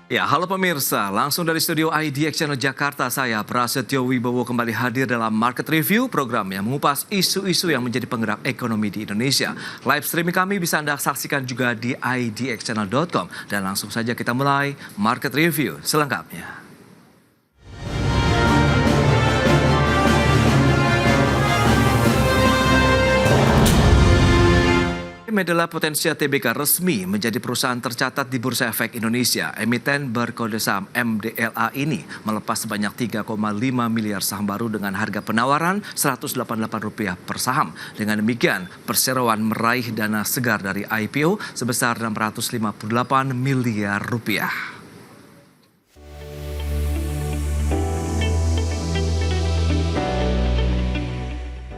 Ya, halo pemirsa. Langsung dari studio IDX Channel Jakarta, saya Prasetyo Wibowo kembali hadir dalam Market Review, program yang mengupas isu-isu yang menjadi penggerak ekonomi di Indonesia. Live streaming kami bisa Anda saksikan juga di idxchannel.com. Dan langsung saja kita mulai Market Review selengkapnya. Medela Potensia Tbk resmi menjadi perusahaan tercatat di Bursa Efek Indonesia. Emiten berkode saham MDLA ini melepas sebanyak 3,5 miliar saham baru dengan harga penawaran Rp188 per saham. Dengan demikian, perseroan meraih dana segar dari IPO sebesar Rp658 miliar.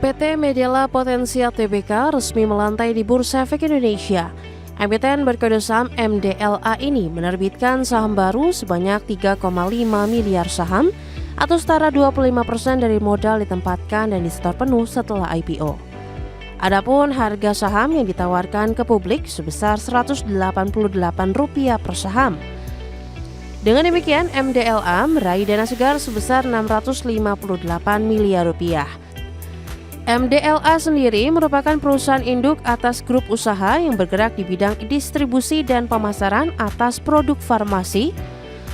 PT Medela Potensia Tbk resmi melantai di Bursa Efek Indonesia. Emiten berkode saham MDLA ini menerbitkan saham baru sebanyak 3,5 miliar saham atau setara 25% dari modal ditempatkan dan disetor penuh setelah IPO. Adapun harga saham yang ditawarkan ke publik sebesar Rp188 per saham. Dengan demikian, MDLA meraih dana segar sebesar Rp658 miliar. MDLA sendiri merupakan perusahaan induk atas grup usaha yang bergerak di bidang distribusi dan pemasaran atas produk farmasi,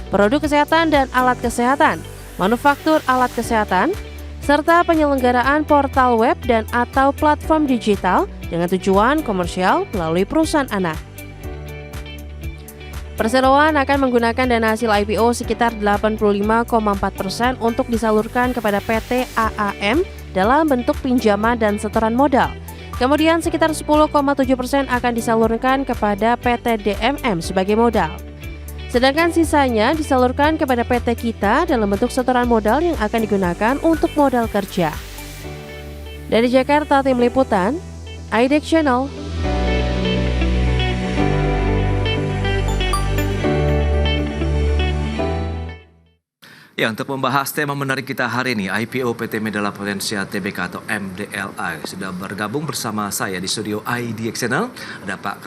produk kesehatan dan alat kesehatan, manufaktur alat kesehatan, serta penyelenggaraan portal web dan atau platform digital dengan tujuan komersial melalui perusahaan anak. Perseroan akan menggunakan dana hasil IPO sekitar 85,4% untuk disalurkan kepada PT AAM dalam bentuk pinjaman dan setoran modal. Kemudian sekitar 10,7% akan disalurkan kepada PT DMM sebagai modal. Sedangkan sisanya disalurkan kepada PT Kita dalam bentuk setoran modal yang akan digunakan untuk modal kerja. Dari Jakarta, tim liputan IDX Channel. Ya, untuk membahas tema menarik kita hari ini, IPO PT Medela Potensia Tbk atau MDLA, sudah bergabung bersama saya di studio IDX Channel. Ada Pak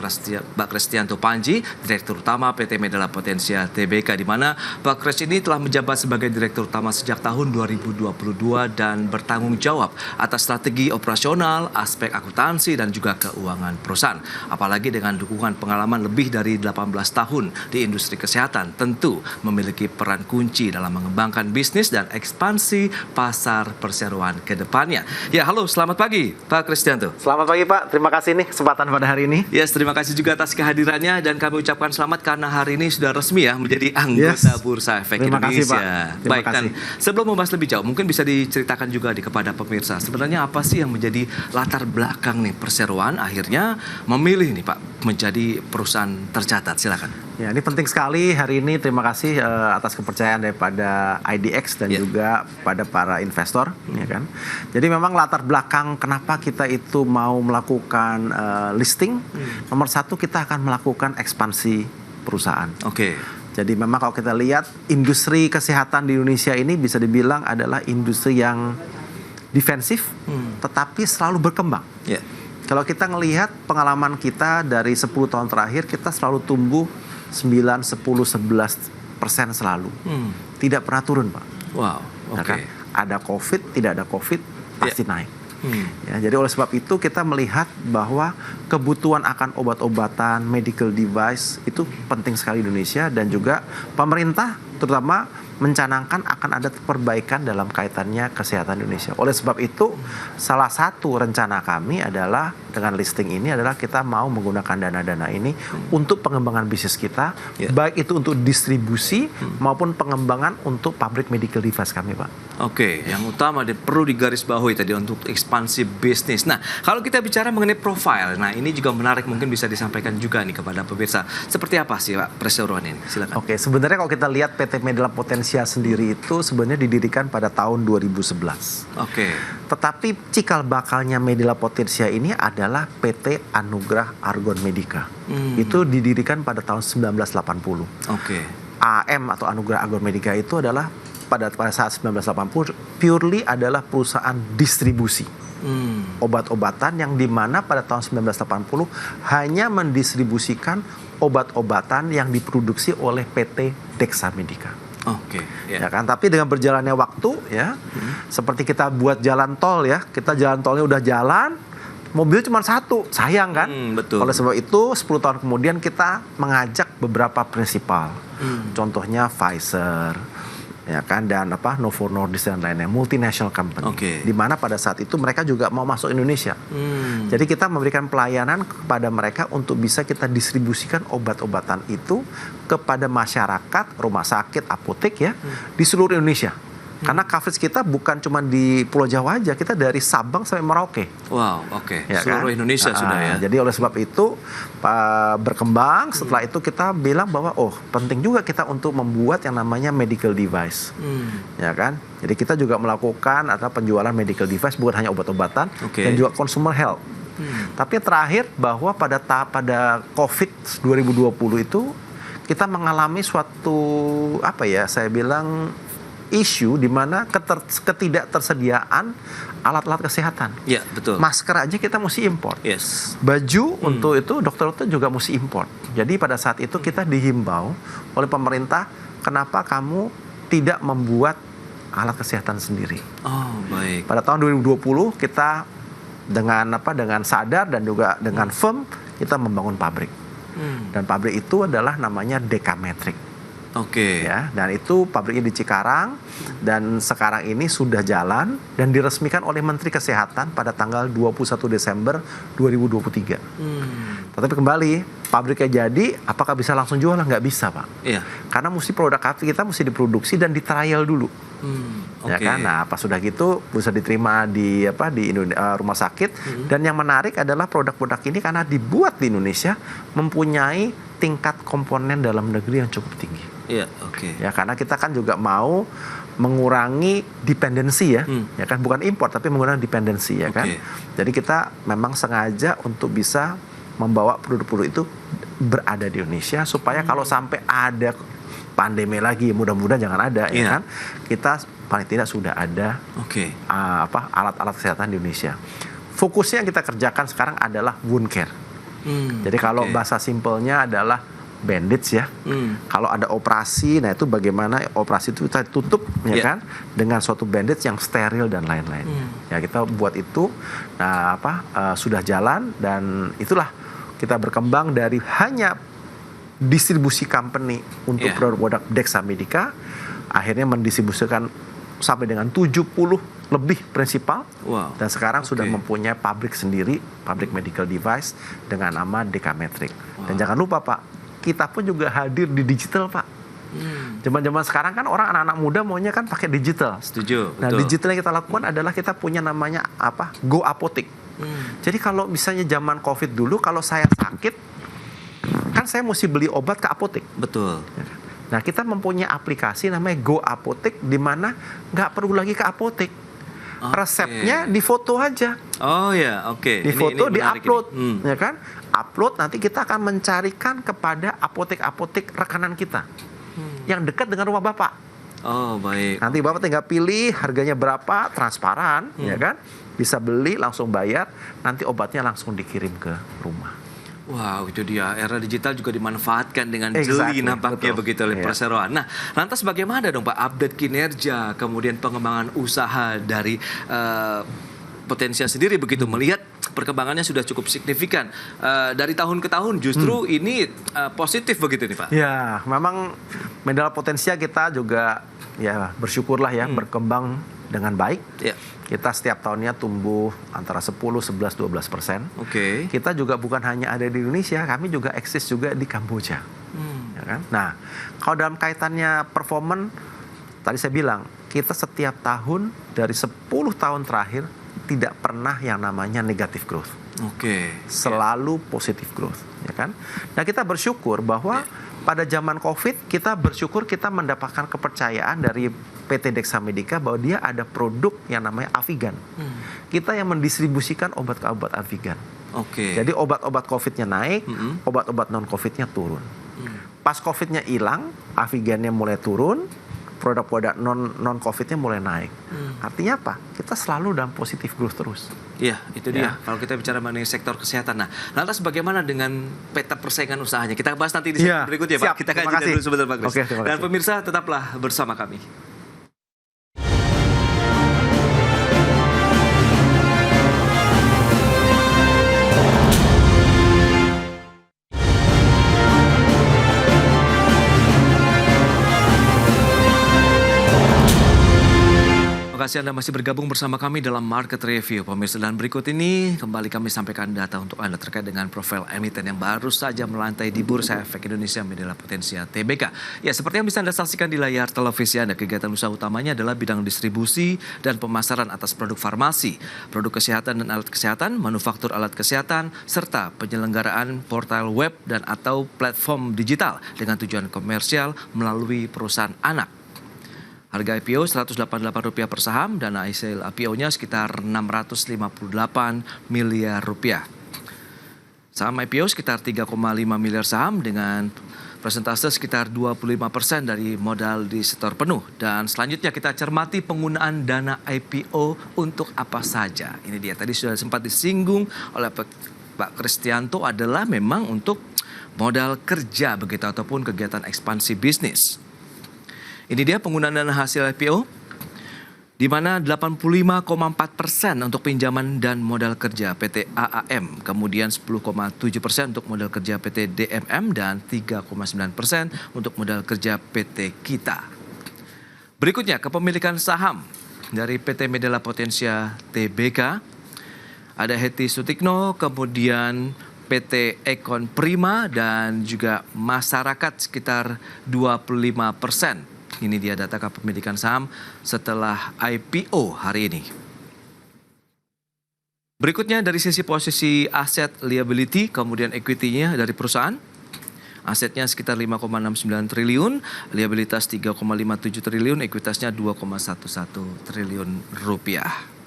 Kristianto Panji, Direktur Utama PT Medela Potensia Tbk, di mana Pak Kres ini telah menjabat sebagai Direktur Utama sejak tahun 2022 dan bertanggung jawab atas strategi operasional, aspek akuntansi dan juga keuangan perusahaan. Apalagi dengan dukungan pengalaman lebih dari 18 tahun di industri kesehatan, tentu memiliki peran kunci dalam mengembangkan bisnis dan ekspansi pasar perseroan ke depannya. Ya, halo, selamat pagi Pak Kristianto. Selamat pagi Pak, terima kasih nih kesempatan pada hari ini. Yes, terima kasih juga atas kehadirannya dan kami ucapkan selamat karena hari ini sudah resmi ya menjadi anggota Bursa Efek Indonesia. Terima kasih, Pak. Baik, dan sebelum membahas lebih jauh, mungkin bisa diceritakan juga kepada pemirsa, sebenarnya apa sih yang menjadi latar belakang nih perseroan akhirnya memilih nih Pak menjadi perusahaan tercatat. Silakan. Ya, ini penting sekali hari ini. Terima kasih atas kepercayaan daripada IDX dan juga pada para investor, ya kan. Jadi memang latar belakang kenapa kita itu mau melakukan listing. Nomor satu, kita akan melakukan ekspansi perusahaan. Oke. Jadi memang kalau kita lihat industri kesehatan di Indonesia ini bisa dibilang adalah industri yang defensif, tetapi selalu berkembang. Yeah. Kalau kita ngelihat pengalaman kita dari 10 tahun terakhir, kita selalu tumbuh 9, 10, 11% selalu. Tidak pernah turun, Pak. Wow, oke. Okay. Ada COVID, tidak ada COVID, pasti naik. Ya, jadi oleh sebab itu kita melihat bahwa kebutuhan akan obat-obatan, medical device itu penting sekali di Indonesia, dan juga pemerintah terutama mencanangkan akan ada perbaikan dalam kaitannya kesehatan Indonesia. Oleh sebab itu, salah satu rencana kami adalah dengan listing ini adalah kita mau menggunakan dana-dana ini untuk pengembangan bisnis kita, baik itu untuk distribusi maupun pengembangan untuk pabrik medical device kami, Pak. Oke, yang utama perlu digarisbawahi tadi untuk ekspansi bisnis. Nah, kalau kita bicara mengenai profil, nah ini juga menarik, mungkin bisa disampaikan juga nih kepada pemirsa. Seperti apa sih Pak perseroan ini? Silakan. Oke, sebenarnya kalau kita lihat PT Medela Potensia sendiri itu sebenarnya didirikan pada tahun 2011. Oke. Tetapi cikal bakalnya Medela Potensia ini adalah PT Anugrah Argon Medica. Itu didirikan pada tahun 1980. Oke. AM atau Anugrah Argon Medica itu adalah pada saat 1980 purely adalah perusahaan distribusi obat-obatan yang dimana pada tahun 1980 hanya mendistribusikan obat-obatan yang diproduksi oleh PT Dexamedica. Oke, Ya kan, tapi dengan berjalannya waktu ya, seperti kita buat jalan tol ya, kita jalan tolnya udah jalan, mobil cuma satu, sayang kan? Betul. Oleh sebab itu 10 tahun kemudian kita mengajak beberapa prinsipal, contohnya Pfizer, ya kan, dan Novo Nordisk dan lainnya, multinational company, di mana pada saat itu mereka juga mau masuk Indonesia. Jadi kita memberikan pelayanan kepada mereka untuk bisa kita distribusikan obat-obatan itu kepada masyarakat, rumah sakit, apotek ya, di seluruh Indonesia. Karena coverage kita bukan cuma di Pulau Jawa aja, kita dari Sabang sampai Merauke. Wow, oke. Ya Seluruh kan? Indonesia sudah ya. Jadi oleh sebab itu berkembang. Setelah itu kita bilang bahwa penting juga kita untuk membuat yang namanya medical device, ya kan? Jadi kita juga melakukan penjualan medical device, bukan hanya obat-obatan, dan juga consumer health. Tapi terakhir bahwa pada COVID 2020 itu kita mengalami suatu saya bilang isu di mana ketidaktersediaan alat-alat kesehatan. Ya, betul. Masker aja kita mesti import. Yes. Baju untuk itu dokter-dokter juga mesti import. Jadi pada saat itu kita dihimbau oleh pemerintah, kenapa kamu tidak membuat alat kesehatan sendiri? Oh, baik. Pada tahun 2020 kita dengan sadar dan juga dengan firm kita membangun pabrik. Dan pabrik itu adalah namanya Dexamethric. Oke. Ya, dan itu pabriknya di Cikarang dan sekarang ini sudah jalan dan diresmikan oleh Menteri Kesehatan pada tanggal 21 Desember 2023. Tetapi kembali, pabriknya jadi, apakah bisa langsung jualan? Nggak bisa, Pak. Iya. Karena produk kita mesti diproduksi dan ditrial dulu. Ya kan? Nah, pas sudah gitu bisa diterima di rumah sakit. Dan yang menarik adalah produk-produk ini karena dibuat di Indonesia mempunyai tingkat komponen dalam negeri yang cukup tinggi. Iya, oke. Ya, karena kita kan juga mau mengurangi dependensi ya, ya kan, bukan impor tapi mengurangi dependensi ya kan. Jadi kita memang sengaja untuk bisa membawa produk-produk itu berada di Indonesia supaya kalau sampai ada pandemi lagi, mudah-mudahan jangan ada ya kan, kita paling tidak sudah ada alat-alat kesehatan di Indonesia. Fokusnya yang kita kerjakan sekarang adalah wound care. Jadi kalau bahasa simpelnya adalah bandage ya. Kalau ada operasi, nah itu bagaimana operasi itu kita tutup ya kan dengan suatu bandage yang steril dan lain-lain. Ya kita buat itu, nah sudah jalan dan itulah kita berkembang dari hanya distribusi company untuk produk-produk Dexamedica, akhirnya mendistribusikan sampai dengan 70 lebih prinsipal. Dan sekarang sudah mempunyai pabrik sendiri, pabrik medical device dengan nama Dexamethric. Dan jangan lupa Pak, kita pun juga hadir di digital Pak. Zaman-zaman sekarang kan orang anak-anak muda maunya kan pakai digital. Setuju. Nah, digital yang kita lakukan adalah kita punya namanya Go Apotek. Jadi kalau misalnya zaman COVID dulu, kalau saya sakit, kan saya mesti beli obat ke apotek. Betul. Nah, kita mempunyai aplikasi namanya Go Apotek, di mana nggak perlu lagi ke apotek. Resepnya difoto aja. Oh ya, oke. Difoto, diupload, ya kan? Upload, nanti kita akan mencarikan kepada apotek-apotek rekanan kita yang dekat dengan rumah Bapak. Oh, baik. Nanti Bapak tinggal pilih harganya berapa, transparan, ya kan? Bisa beli, langsung bayar, nanti obatnya langsung dikirim ke rumah. Wow, itu dia. Era digital juga dimanfaatkan dengan jeli nampaknya begitu oleh perseroan. Nah, lantas bagaimana dong Pak update kinerja, kemudian pengembangan usaha dari Potensia sendiri begitu melihat perkembangannya sudah cukup signifikan dari tahun ke tahun, justru ini positif begitu nih Pak? Ya, memang Medal Potensia kita juga ya bersyukurlah ya berkembang dengan baik. Ya. Kita setiap tahunnya tumbuh antara 10, 11, 12%. Oke. Kita juga bukan hanya ada di Indonesia, kami juga eksis juga di Kamboja. Ya kan? Nah, kalau dalam kaitannya performan, tadi saya bilang, kita setiap tahun dari 10 tahun terakhir tidak pernah yang namanya negative growth. Oke. Selalu positive growth, ya kan? Nah, kita bersyukur bahwa pada zaman COVID, kita bersyukur kita mendapatkan kepercayaan dari PT Dexamedica bahwa dia ada produk yang namanya Avigan. Kita yang mendistribusikan obat-obat Avigan. Oke. Jadi obat-obat COVID-nya naik, obat-obat non-COVID-nya turun. Pas COVID-nya hilang, Avigannya mulai turun, produk-produk non-COVID-nya mulai naik. Artinya apa? Kita selalu dalam positive growth terus. Iya, itu dia. Kalau kita bicara mengenai sektor kesehatan. Nah, lantas bagaimana dengan peta persaingan usahanya? Kita bahas nanti di segmen berikutnya, Pak. Kita kaji dulu sebentar, Pak Kris. Oke, dan pemirsa, tetaplah bersama kami. Terima kasih Anda masih bergabung bersama kami dalam Market Review, pemirsa. Dan berikut ini kembali kami sampaikan data untuk Anda terkait dengan profil emiten yang baru saja melantai di Bursa Efek Indonesia Medela Potensia TBK. Ya, seperti yang bisa Anda saksikan di layar televisi Anda, kegiatan usaha utamanya adalah bidang distribusi dan pemasaran atas produk farmasi, produk kesehatan dan alat kesehatan, manufaktur alat kesehatan, serta penyelenggaraan portal web dan atau platform digital dengan tujuan komersial melalui perusahaan anak. Harga IPO Rp188 per saham, dana hasil IPO-nya sekitar Rp658 miliar. Saham IPO sekitar 3,5 miliar saham dengan persentase sekitar 25% dari modal di setor penuh. Dan selanjutnya kita cermati penggunaan dana IPO untuk apa saja. Ini dia, tadi sudah sempat disinggung oleh Pak Kristianto, adalah memang untuk modal kerja begitu ataupun kegiatan ekspansi bisnis. Ini dia penggunaan dana hasil IPO, di mana 85,4% untuk pinjaman dan modal kerja PT AAM, kemudian 10,7% untuk modal kerja PT DMM, dan 3,9% untuk modal kerja PT Kita. Berikutnya, kepemilikan saham dari PT Medela Potensia TBK, ada Heti Sutikno, kemudian PT Ekon Prima, dan juga masyarakat sekitar 25%. Ini dia data kepemilikan saham setelah IPO hari ini. Berikutnya dari sisi posisi aset liability, kemudian equity-nya dari perusahaan. Asetnya sekitar 5,69 triliun, liabilitas 3,57 triliun, ekuitasnya 2,11 triliun rupiah.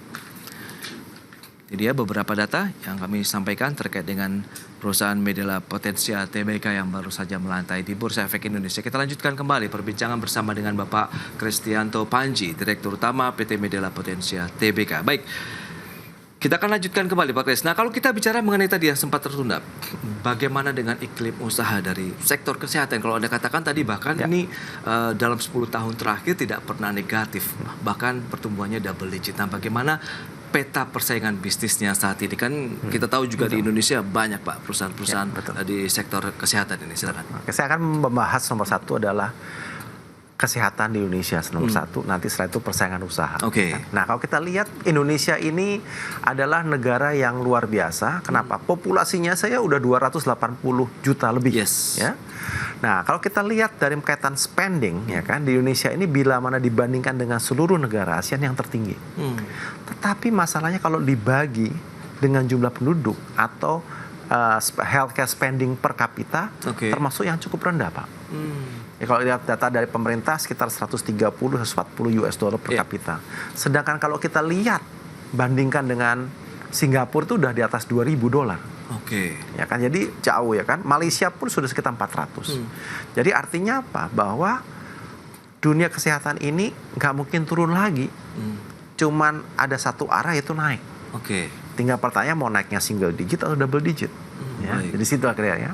Ini dia beberapa data yang kami sampaikan terkait dengan perusahaan Medela Potensia TBK yang baru saja melantai di Bursa Efek Indonesia. Kita lanjutkan kembali perbincangan bersama dengan Bapak Kristianto Panji, Direktur Utama PT Medela Potensia TBK. Baik, kita akan lanjutkan kembali Pak Kris. Nah, kalau kita bicara mengenai tadi yang sempat tertunda, bagaimana dengan iklim usaha dari sektor kesehatan? Kalau Anda katakan tadi bahkan ini dalam 10 tahun terakhir tidak pernah negatif, bahkan pertumbuhannya double digit. Nah, bagaimana peta persaingan bisnisnya saat ini? Kan kita tahu juga di Indonesia banyak Pak perusahaan-perusahaan di sektor kesehatan ini. Silakan. Saya akan membahas nomor satu adalah kesehatan di Indonesia nomor satu. Nanti setelah itu persaingan usaha. Nah, kalau kita lihat Indonesia ini adalah negara yang luar biasa. Kenapa? Populasinya saya udah 280 juta lebih. Ya. Nah, kalau kita lihat dari kaitan spending, ya kan, di Indonesia ini bila mana dibandingkan dengan seluruh negara ASEAN yang tertinggi. Tetapi masalahnya kalau dibagi dengan jumlah penduduk atau healthcare spending per kapita, termasuk yang cukup rendah, Pak. Ya, kalau lihat data dari pemerintah sekitar 130-140 US dollar per kapita. Sedangkan kalau kita lihat bandingkan dengan Singapura itu udah di atas 2.000 dolar. Ya kan, jadi jauh ya kan. Malaysia pun sudah sekitar 400. Jadi artinya apa? Bahwa dunia kesehatan ini nggak mungkin turun lagi. Cuman ada satu arah, yaitu naik. Tinggal pertanyaan mau naiknya single digit atau double digit. Ya, jadi situ akhirnya ya.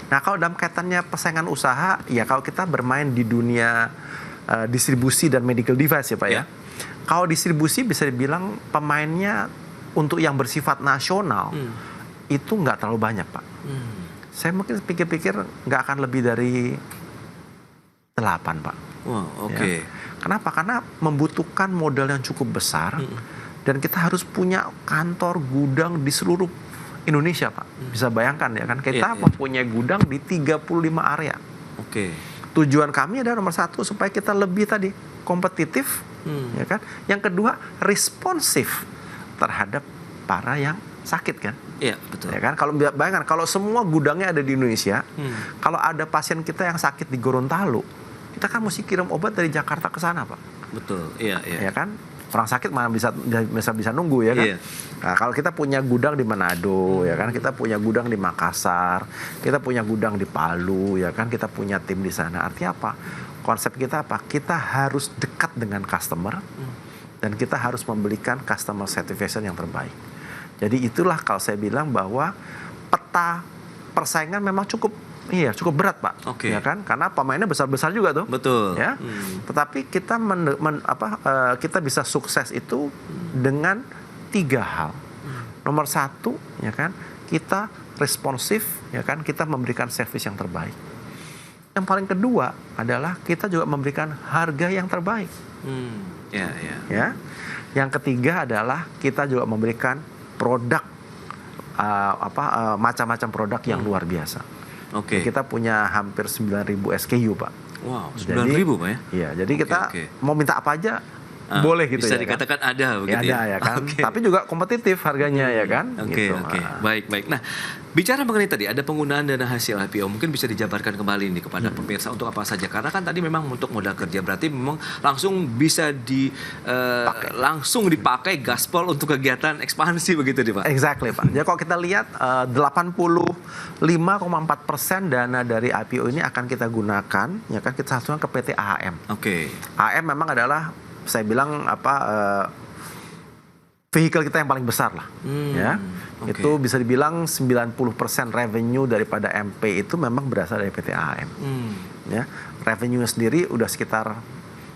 Nah, kalau dalam kaitannya persaingan usaha, ya kalau kita bermain di dunia distribusi dan medical device ya Pak ya. Kalau distribusi bisa dibilang pemainnya untuk yang bersifat nasional itu nggak terlalu banyak Pak. Saya mungkin pikir-pikir nggak akan lebih dari 8 Pak. Ya. Kenapa? Karena membutuhkan modal yang cukup besar dan kita harus punya kantor gudang di seluruh Indonesia Pak. Bisa bayangkan ya kan, kita mempunyai gudang di 35 area. Tujuan kami adalah nomor satu supaya kita lebih tadi kompetitif, ya kan. Yang kedua responsif terhadap para yang sakit kan. Iya, betul. Ya kan, kalau bayangkan kalau semua gudangnya ada di Indonesia, kalau ada pasien kita yang sakit di Gorontalo, kita kan mesti kirim obat dari Jakarta ke sana, Pak. Betul. Iya. Ya kan? Orang sakit mana bisa nunggu ya kan. Nah, kalau kita punya gudang di Manado ya kan, kita punya gudang di Makassar, kita punya gudang di Palu ya kan, kita punya tim di sana. Artinya apa? Konsep kita apa? Kita harus dekat dengan customer dan kita harus memberikan customer satisfaction yang terbaik. Jadi itulah kalau saya bilang bahwa peta persaingan memang cukup berat, Pak. Ya kan? Karena pemainnya besar-besar juga tuh. Betul. Ya. Tetapi kita kita bisa sukses itu dengan 3 hal. Nomor 1, ya kan, kita responsif, ya kan, kita memberikan servis yang terbaik. Yang paling kedua adalah kita juga memberikan harga yang terbaik. Ya. Yang ketiga adalah kita juga memberikan produk macam-macam produk yang luar biasa. Kita punya hampir 9.000 SKU, Pak. Wow, 9.000, Pak ya? Iya, jadi kita mau minta apa aja boleh gitu bisa ya. Bisa dikatakan ada begitu ya. Ada ya kan. Tapi juga kompetitif harganya ya kan. Oke. Baik. Nah, bicara mengenai tadi ada penggunaan dana hasil IPO, mungkin bisa dijabarkan kembali nih kepada pemirsa untuk apa saja. Karena kan tadi memang untuk modal kerja, berarti memang langsung bisa langsung dipakai gaspol untuk kegiatan ekspansi begitu nih, Pak. Exactly, Pak. Jadi kalau kita lihat 85,4% dana dari IPO ini akan kita gunakan, ya kan, kita satukan ke PT AHM. AHM memang adalah, saya bilang vehicle kita yang paling besar lah, ya. Itu bisa dibilang 90% revenue daripada MP itu memang berasal dari PT AHM. Ya, revenue sendiri udah sekitar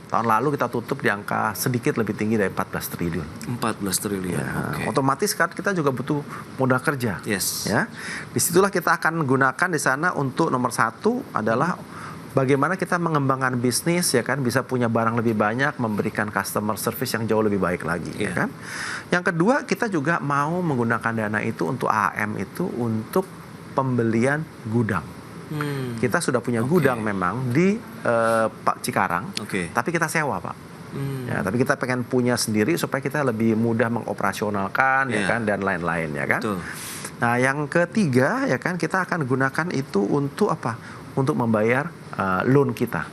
tahun lalu kita tutup di angka sedikit lebih tinggi dari 14 triliun. 14 triliun. Ya, otomatis kan kita juga butuh modal kerja. Ya, disitulah kita akan gunakan di sana untuk nomor 1 adalah bagaimana kita mengembangkan bisnis, ya kan, bisa punya barang lebih banyak, memberikan customer service yang jauh lebih baik lagi, ya kan. Yang kedua, kita juga mau menggunakan dana itu untuk AHM itu untuk pembelian gudang. Kita sudah punya gudang memang di Cikarang, tapi kita sewa, Pak. Ya, tapi kita pengen punya sendiri supaya kita lebih mudah mengoperasionalkan, ya kan, dan lain-lain, ya kan. Nah, yang ketiga, ya kan, kita akan gunakan itu untuk apa? Untuk membayar loan kita.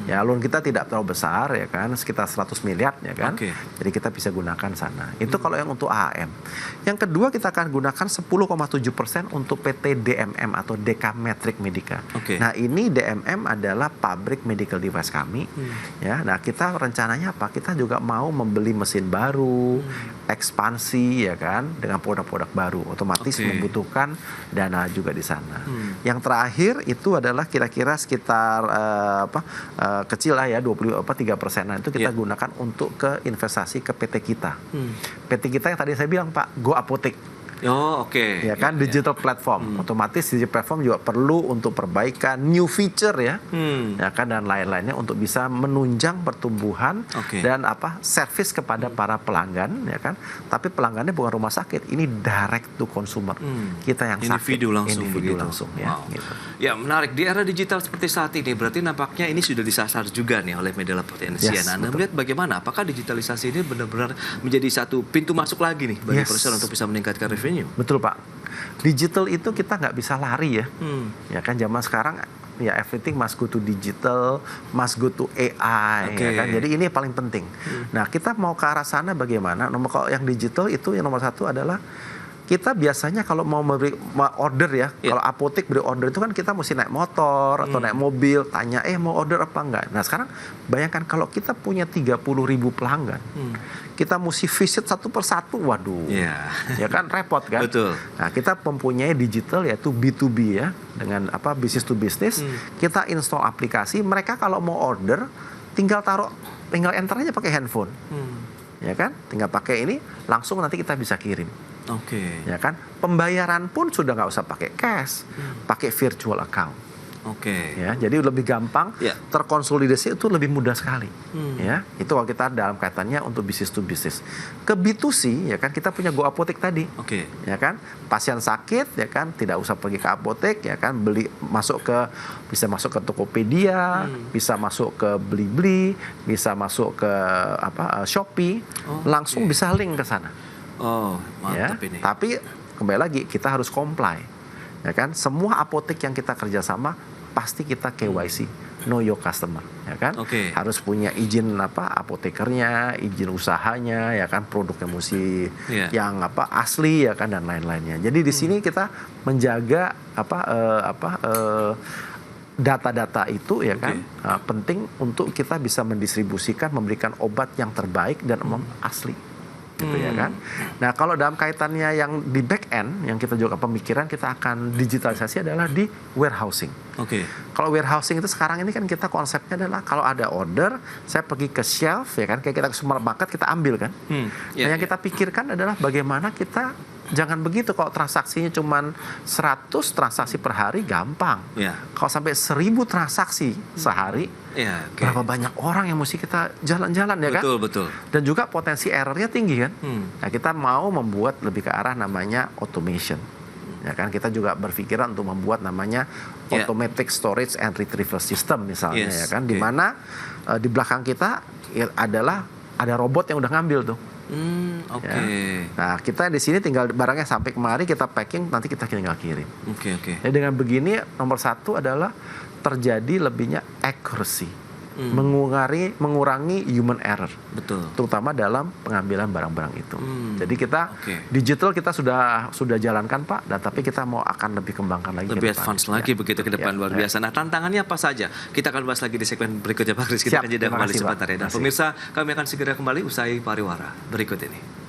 Ya, loan kita tidak terlalu besar, ya kan, sekitar 100 miliar, ya kan. Jadi kita bisa gunakan sana. Itu kalau yang untuk AHM. Yang kedua, kita akan gunakan 10,7% untuk PT DMM atau Dekametric Medica. Nah, ini DMM adalah pabrik medical device kami. Ya, nah, kita rencananya apa? Kita juga mau membeli mesin baru, ekspansi, ya kan, dengan produk-produk baru. Otomatis membutuhkan dana juga di sana. Yang terakhir itu adalah kira-kira sekitar kecil lah ya, 3%-an itu kita gunakan untuk ke investasi ke PT kita. PT kita yang tadi saya bilang, Pak, Go Apotek. Ya kan, digital platform. Otomatis digital platform juga perlu untuk perbaikan, new feature ya. Ya kan, dan lain-lainnya untuk bisa menunjang pertumbuhan dan service kepada para pelanggan, ya kan. Tapi pelanggannya bukan rumah sakit, ini direct to consumer. Kita yang individu sakit, langsung ya. Gitu. Ya, menarik. Di era digital seperti saat ini, berarti nampaknya ini sudah disasar juga nih oleh Medela Potensia. Anda melihat bagaimana? Apakah digitalisasi ini benar-benar menjadi satu pintu masuk lagi nih bagi perusahaan untuk bisa meningkatkan revenue? Betul, Pak. Digital itu kita nggak bisa lari ya. Ya kan, zaman sekarang ya everything must go to digital, must go to AI, ya kan. Jadi ini paling penting. Nah, kita mau ke arah sana bagaimana? Kalau yang digital itu yang nomor 1 adalah kita biasanya kalau mau order ya, kalau apotek beri order itu kan kita mesti naik motor atau naik mobil, tanya mau order apa enggak. Nah, sekarang bayangkan kalau kita punya 30.000 pelanggan, kita mesti visit satu persatu, waduh, ya kan, repot kan. Nah, kita mempunyai digital yaitu B2B ya, dengan business to business. Kita install aplikasi, mereka kalau mau order tinggal enter aja pakai handphone, ya kan, tinggal pakai ini langsung nanti kita bisa kirim. Ya kan, pembayaran pun sudah nggak usah pakai cash, pakai virtual account. Ya, jadi lebih gampang, terkonsolidasi itu lebih mudah sekali. Ya, itu kalau kita dalam kaitannya untuk business to business. Ke B2C, ya kan, kita punya Go Apotek tadi. Ya kan, pasien sakit, ya kan, tidak usah pergi ke apotek, ya kan, bisa masuk ke Tokopedia, bisa masuk ke Blibli, bisa masuk ke Shopee, langsung bisa link ke sana. Mantap ini. Tapi kembali lagi kita harus comply, ya kan. Semua apotek yang kita kerjasama pasti kita KYC, know your customer, ya kan. Harus punya izin apotekernya, izin usahanya, ya kan, produknya mesti yang asli, ya kan, dan lain-lainnya. Jadi di sini kita menjaga data-data itu, ya kan, penting untuk kita bisa mendistribusikan, memberikan obat yang terbaik dan asli. gitu ya kan. Nah, kalau dalam kaitannya yang di back end, yang kita juga pemikiran kita akan digitalisasi adalah di warehousing. Oke. Kalau warehousing itu sekarang ini kan kita konsepnya adalah kalau ada order, saya pergi ke shelf ya kan, kayak kita ke supermarket kita ambil kan. Nah, yang kita pikirkan adalah bagaimana kita jangan begitu, kalau transaksinya cuma 100 transaksi per hari gampang. Kalau sampai 1000 transaksi sehari, berapa banyak orang yang mesti kita jalan-jalan ya kan? Betul. Dan juga potensi errornya tinggi kan? Nah, kita mau membuat lebih ke arah namanya automation. Ya kan, kita juga berpikiran untuk membuat namanya automatic storage and retrieval system misalnya ya kan, di mana di belakang kita adalah ada robot yang udah ngambil tuh. Ya. Nah, kita di sini tinggal barangnya sampai kemari kita packing, nanti kita tinggal kirim. Jadi dengan begini nomor satu adalah terjadi lebihnya accuracy. Mengurangi human error, terutama dalam pengambilan barang-barang itu. Jadi kita digital kita sudah jalankan Pak, dan tapi kita mau akan lebih kembangkan lagi, lebih advance lagi begitu ke depan, luar biasa. Nah, tantangannya apa saja? Kita akan bahas lagi di segmen berikutnya Pak Kris. Kita akan jeda kembali sebentar ya. Dan pemirsa, kami akan segera kembali usai pariwara berikut ini.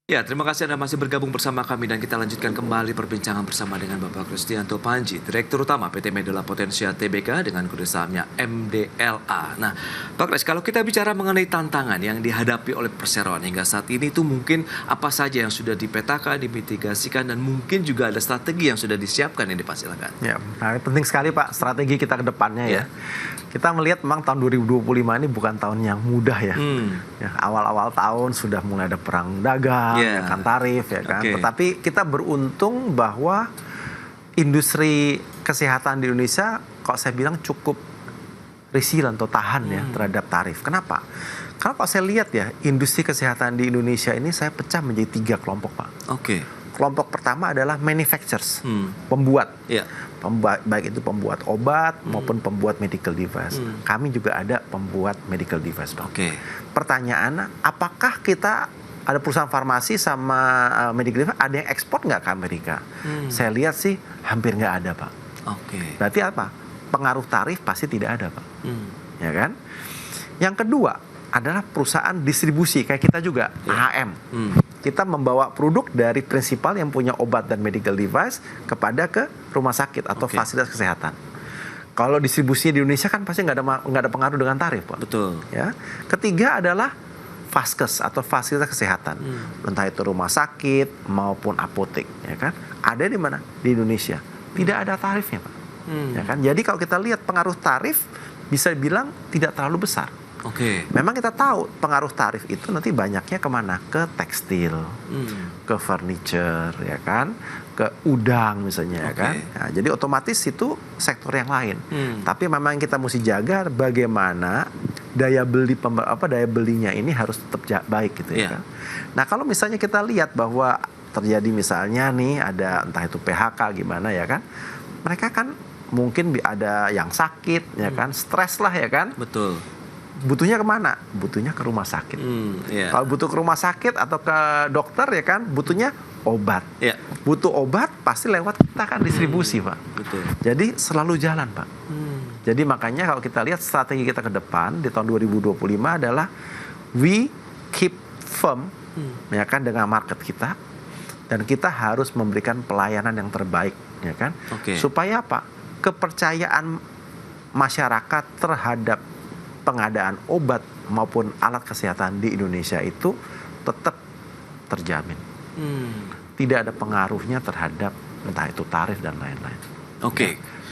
Ya, terima kasih Anda masih bergabung bersama kami dan kita lanjutkan kembali perbincangan bersama dengan Bapak Kristianto Panji, Direktur Utama PT Medela Potensia Tbk dengan kode sahamnya MDLA. Nah, Pak Kris, kalau kita bicara mengenai tantangan yang dihadapi oleh perseroan hingga saat ini itu mungkin apa saja yang sudah dipetakan, dimitigasikan, dan mungkin juga ada strategi yang sudah disiapkan yang dipersilakan. Ya, nah, penting sekali Pak strategi kita ke depannya ya. Kita melihat memang tahun 2025 ini bukan tahun yang mudah ya. Awal-awal tahun sudah mulai ada perang dagang, kan tarif ya kan. Tetapi kita beruntung bahwa industri kesehatan di Indonesia kalau saya bilang cukup resilient atau tahan ya terhadap tarif. Kenapa? Karena kalau saya lihat ya, industri kesehatan di Indonesia ini saya pecah menjadi 3 kelompok Pak. Kelompok pertama adalah manufacturers, pembuat. Baik itu pembuat obat maupun pembuat medical device. Kami juga ada pembuat medical device, Pak. Pertanyaan, apakah kita ada perusahaan farmasi sama medical device ada yang ekspor nggak ke Amerika? Saya lihat sih hampir nggak ada, Pak. Berarti apa? Pengaruh tarif pasti tidak ada, Pak. Ya kan? Yang kedua adalah perusahaan distribusi kayak kita juga, AHM. Kita membawa produk dari prinsipal yang punya obat dan medical device kepada ke rumah sakit atau fasilitas kesehatan. Kalau distribusinya di Indonesia kan pasti nggak ada pengaruh dengan tarif, Pak. Ya. Ketiga adalah Vaskes atau fasilitas kesehatan, entah itu rumah sakit maupun apotek, ya kan? Ada di mana? Di Indonesia. Tidak ada tarifnya, Pak. Ya kan? Jadi kalau kita lihat pengaruh tarif bisa dibilang tidak terlalu besar. Memang kita tahu pengaruh tarif itu nanti banyaknya kemana? Ke tekstil, ke furniture, ya kan, ke udang misalnya, ya kan. Nah, jadi otomatis itu sektor yang lain. Tapi memang kita mesti jaga bagaimana daya belinya ini harus tetap baik gitu, ya kan. Nah, kalau misalnya kita lihat bahwa terjadi misalnya nih ada entah itu PHK gimana ya kan, mereka kan mungkin ada yang sakit, ya kan, stres lah ya kan. Butuhnya kemana? Butuhnya ke rumah sakit. Kalau butuh ke rumah sakit atau ke dokter ya kan, butuhnya obat. Butuh obat pasti lewat kita kan distribusi, Pak. Jadi selalu jalan, Pak. Jadi makanya kalau kita lihat strategi kita ke depan di tahun 2025 adalah we keep firm ya kan dengan market kita, dan kita harus memberikan pelayanan yang terbaik ya kan. Supaya apa? Kepercayaan masyarakat terhadap pengadaan obat maupun alat kesehatan di Indonesia itu tetap terjamin. Tidak ada pengaruhnya terhadap entah itu tarif dan lain-lain.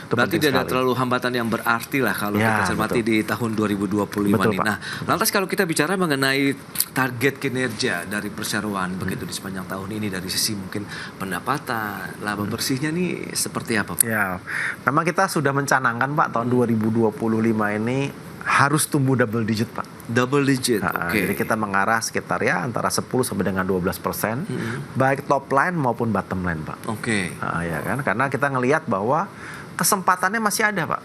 Berarti tidak ada terlalu hambatan yang berarti lah kalau kita cermati di tahun 2025 ini. Nah, lantas kalau kita bicara mengenai target kinerja dari perseroan begitu di sepanjang tahun ini dari sisi mungkin pendapatan, laba bersihnya nih seperti apa, Pak? Ya, memang kita sudah mencanangkan, Pak, tahun 2025 ini harus tumbuh double digit, Pak. Double digit, Jadi kita mengarah sekitar ya antara 10 sampai dengan 12%, baik top line maupun bottom line, Pak. Ya kan, karena kita ngelihat bahwa kesempatannya masih ada, Pak.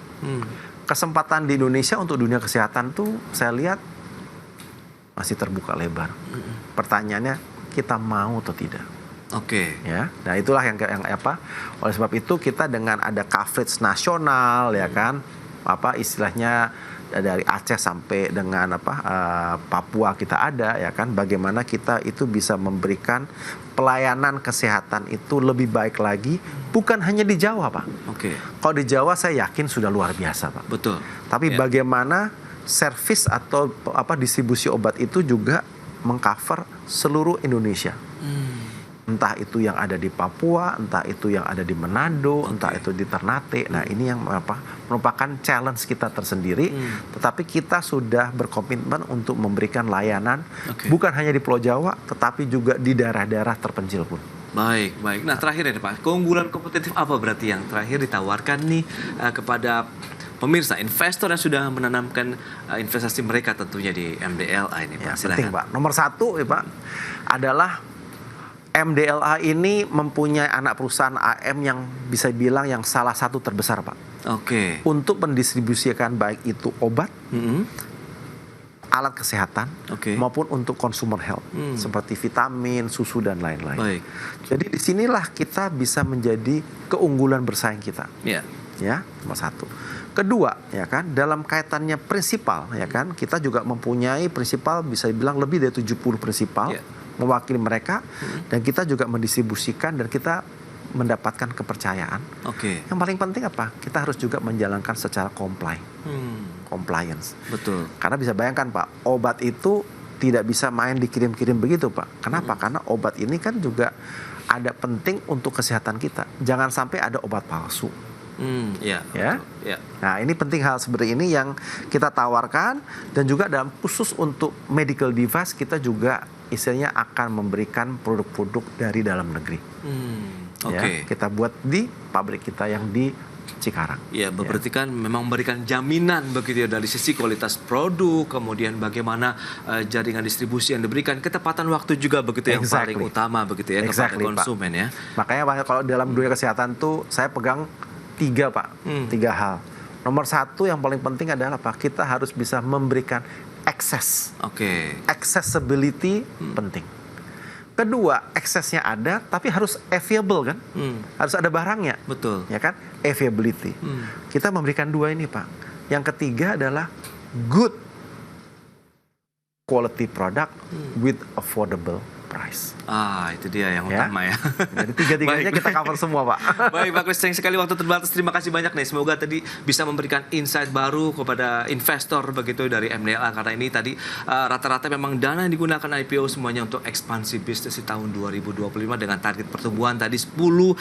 Kesempatan di Indonesia untuk dunia kesehatan tuh saya lihat masih terbuka lebar. Pertanyaannya, kita mau atau tidak? Oke. Ya, nah itulah yang apa? Oleh sebab itu kita dengan ada coverage nasional, ya kan, apa istilahnya dari Aceh sampai dengan Papua kita ada, ya kan, bagaimana kita itu bisa memberikan pelayanan kesehatan itu lebih baik lagi, bukan hanya di Jawa, Pak. Oke. Kalau di Jawa saya yakin sudah luar biasa, Pak. Betul. Tapi bagaimana servis atau distribusi obat itu juga mengcover seluruh Indonesia. Entah itu yang ada di Papua, entah itu yang ada di Manado, entah itu di Ternate. Nah, ini yang merupakan challenge kita tersendiri. Tetapi kita sudah berkomitmen untuk memberikan layanan bukan hanya di Pulau Jawa, tetapi juga di daerah-daerah terpencil pun. Baik. Nah, terakhir ini Pak, keunggulan kompetitif apa berarti yang terakhir ditawarkan nih kepada pemirsa, investor yang sudah menanamkan investasi mereka tentunya di MDLA ini, Pak? Ya, penting, Pak. Nomor satu, ya, Pak, adalah MDLA ini mempunyai anak perusahaan AM yang bisa bilang yang salah satu terbesar, Pak. Oke. Untuk mendistribusikan baik itu obat, alat kesehatan, maupun untuk consumer health, seperti vitamin, susu, dan lain-lain. Baik. Jadi disinilah kita bisa menjadi keunggulan bersaing kita. Ya. Ya, nomor satu. Kedua, ya kan, dalam kaitannya prinsipal, ya kan, kita juga mempunyai prinsipal bisa dibilang lebih dari 70 prinsipal. Mewakili mereka, dan kita juga mendistribusikan dan kita mendapatkan kepercayaan. Yang paling penting apa? Kita harus juga menjalankan secara compliance. Betul. Karena bisa bayangkan, Pak, obat itu tidak bisa main dikirim-kirim begitu, Pak. Kenapa? Karena obat ini kan juga ada penting untuk kesehatan kita. Jangan sampai ada obat palsu. Ya. Nah, ini penting hal seperti ini yang kita tawarkan, dan juga dalam khusus untuk medical device kita juga istilahnya akan memberikan produk-produk dari dalam negeri. Ya, kita buat di pabrik kita yang di Cikarang. Ya, berarti kan memang memberikan jaminan begitu ya dari sisi kualitas produk, kemudian bagaimana jaringan distribusi yang diberikan, ketepatan waktu juga begitu yang paling utama begitu ya kepada konsumen, Pak. Ya. Makanya kalau dalam dunia kesehatan tuh saya pegang 3, Pak. 3 hal. Nomor 1 yang paling penting adalah, Pak, kita harus bisa memberikan akses. Accessibility penting. Kedua, aksesnya ada, tapi harus available kan? Harus ada barangnya. Betul. Ya kan? Availability. Kita memberikan 2 ini, Pak. Yang ketiga adalah good quality product with affordable price. Itu dia yang utama ya. Jadi 3-tiganya kita cover semua, Pak. Baik, Pak Kris, sayang sekali waktu terbatas. Terima kasih banyak nih. Semoga tadi bisa memberikan insight baru kepada investor begitu dari MDLA, karena ini tadi rata-rata memang dana yang digunakan IPO semuanya untuk ekspansi bisnis di tahun 2025 dengan target pertumbuhan tadi 10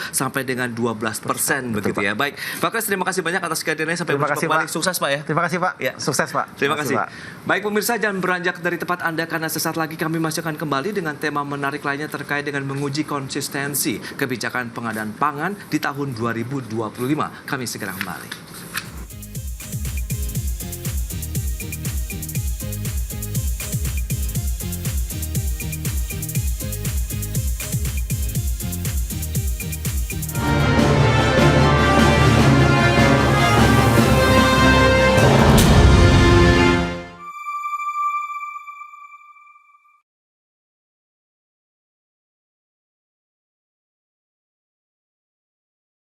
sampai dengan 12% begitu ya. Baik, Pak Kris, terima kasih banyak atas kehadirannya. Sampai berjumpa kembali. Sukses, Pak ya. Terima kasih, Pak. Ya. Sukses, Pak. Terima kasih. Baik, pemirsa, jangan beranjak dari tempat Anda, karena sesaat lagi kami masih akan kembali dengan tema menarik lainnya terkait dengan menguji konsistensi kebijakan pengadaan pangan di tahun 2025. Kami segera kembali.